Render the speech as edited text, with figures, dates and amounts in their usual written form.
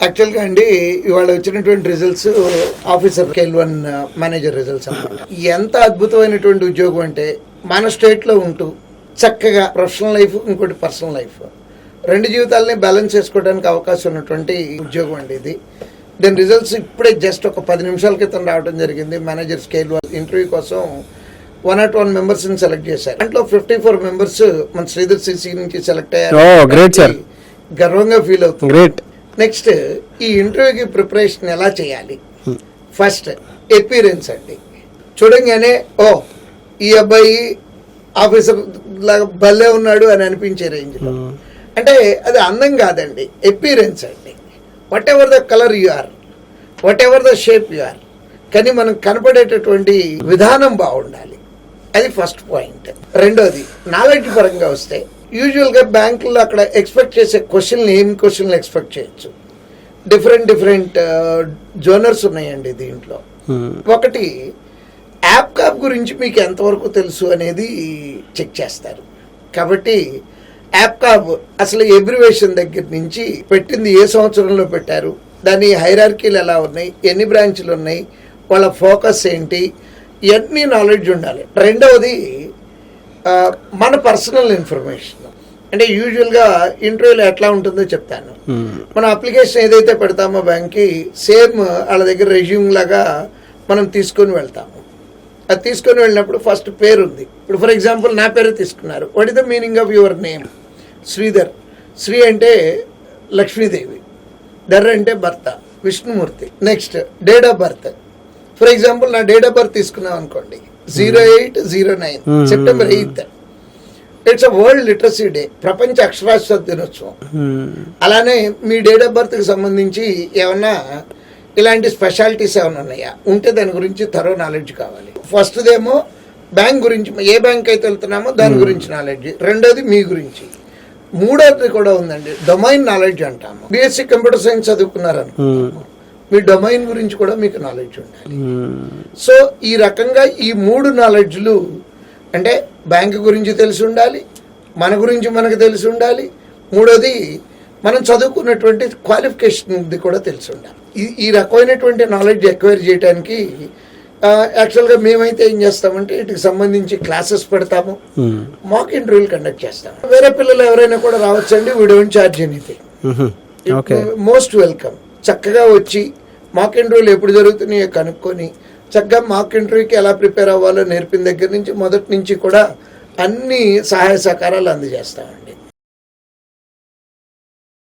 యాక్చువల్గా అండి ఇవాళ వచ్చినటువంటి results officer scale 1 manager results అన్నమాట. ఎంత అద్భుతమైనటువంటి ఉద్యోగం అంటే మన స్టేట్లో ఉంటూ చక్కగా ప్రొఫెషనల్ లైఫ్ ఇంకోటి పర్సనల్ లైఫ్ రెండు జీవితాలని బ్యాలెన్స్ చేసుకోవడానికి అవకాశం ఉన్నటువంటి ఉద్యోగం అండి ఇది. దీని రిజల్ట్స్ ఇప్పుడే జస్ట్ ఒక 10 నిమిషాల క్రితం రావడం జరిగింది. మేనేజర్ స్కేల్ 1 ఇంటర్వ్యూ కోసం 101 మెంబర్స్ ని సెలెక్ట్ చేశారు. దాంట్లో 54 మెంబర్స్ మన శ్రీధర్ సిసి నుంచి సెలెక్ట్ అయ్యారు. గర్వంగా ఫీల్ అవుతుంది. నెక్స్ట్ ఈ ఇంటర్వ్యూకి ప్రిపరేషన్ ఎలా చేయాలి? ఫస్ట్ ఎపీరెన్స్ అండి. చూడంగానే ఓ ఈ అబ్బాయి ఆఫీసర్ లాగా భలే ఉన్నాడు అని అనిపించే రేంజ్లో, అంటే అది అందం కాదండి, ఎపీరెన్స్ అండి. Whatever the colour you are, whatever the shape you are, కానీ మనం కనపడేటటువంటి విధానం బాగుండాలి. అది ఫస్ట్ పాయింట్. రెండోది నాలెడ్జ్ పరంగా వస్తే యూజువల్గా బ్యాంకుల్లో అక్కడ ఎక్స్పెక్ట్ చేసే క్వశ్చన్లు ఏం క్వశ్చన్లు ఎక్స్పెక్ట్ చేయొచ్చు. డిఫరెంట్ జోనర్స్ ఉన్నాయండి దీంట్లో. ఒకటి యాప్ కాప్ గురించి మీకు ఎంతవరకు తెలుసు అనేది చెక్ చేస్తారు. కాబట్టి యాప్ కాప్ అసలు ఎబ్రివేషన్ దగ్గర నుంచి పెట్టింది ఏ సంవత్సరంలో పెట్టారు, దాని హైరార్కీలు ఎలా ఉన్నాయి, ఎన్ని బ్రాంచ్లు ఉన్నాయి, వాళ్ళ ఫోకస్ ఏంటి, ఇవన్నీ నాలెడ్జ్ ఉండాలి. రెండవది మన పర్సనల్ ఇన్ఫర్మేషన్. అంటే యూజువల్గా ఇంటర్వ్యూలో ఎట్లా ఉంటుందో చెప్తాను. మన అప్లికేషన్ ఏదైతే పెడతామో బ్యాంక్కి, సేమ్ వాళ్ళ దగ్గర రెజ్యూమ్ లాగా మనం తీసుకొని వెళ్తాము. అది తీసుకొని వెళ్ళినప్పుడు ఫస్ట్ పేరు ఉంది. ఇప్పుడు ఫర్ ఎగ్జాంపుల్ నా పేరు తీసుకున్నారు. What is the meaning of your name? Sridhar. Sri అంటే లక్ష్మీదేవి, ధర్ అంటే భర్త Vishnumurthy. Next date of birth. For example నా డేట్ ఆఫ్ బర్త్ తీసుకున్నాం అనుకోండి, 0809 September 8th. It's a world literacy day, ప్రపంచ అక్షరాస్యత దినోత్సవం. అలానే మీ డేట్ ఆఫ్ బర్త్కి సంబంధించి ఏమన్నా ఇలాంటి స్పెషాలిటీస్ ఏమైనా ఉన్నాయా, ఉంటే దాని గురించి థరో నాలెడ్జ్ కావాలి. ఫస్ట్దేమో బ్యాంక్ గురించి, ఏ బ్యాంక్ అయితే వెళ్తున్నామో దాని గురించి నాలెడ్జ్. రెండోది మీ గురించి. మూడోది కూడా ఉందండి, డొమైన్ నాలెడ్జ్ అంటాము. బీఎస్సీ కంప్యూటర్ సైన్స్ చదువుకున్నారనుకుంటాము, మీ డొమైన్ గురించి కూడా మీకు నాలెడ్జ్ ఉండాలి. సో ఈ రకంగా ఈ 3 నాలెడ్జ్లు అంటే బ్యాంక్ గురించి తెలిసి ఉండాలి, మన గురించి మనకు తెలిసి ఉండాలి, మూడోది మనం చదువుకున్నటువంటి క్వాలిఫికేషన్ కూడా తెలిసి ఉండాలి. ఈ రకమైనటువంటి నాలెడ్జ్ ఎక్వైర్ చేయడానికి యాక్చువల్గా మేమైతే ఏం చేస్తామంటే వీటికి సంబంధించి క్లాసెస్ పెడతాము, మాక్ ఇంటర్వ్యూలు కండక్ట్ చేస్తాము. వేరే పిల్లలు ఎవరైనా కూడా రావచ్చండి, we don't charge anything. Most welcome. చక్కగా వచ్చి మాక్ ఇంటర్వ్యూలు ఎప్పుడు జరుగుతున్నాయో కనుక్కొని చక్కగా మాక్ ఇంటర్వ్యూకి ఎలా ప్రిపేర్ అవ్వాలో నేర్పిన దగ్గర నుంచి మొదటి నుంచి కూడా అన్ని సహాయ సహకారాలు అందజేస్తామండి.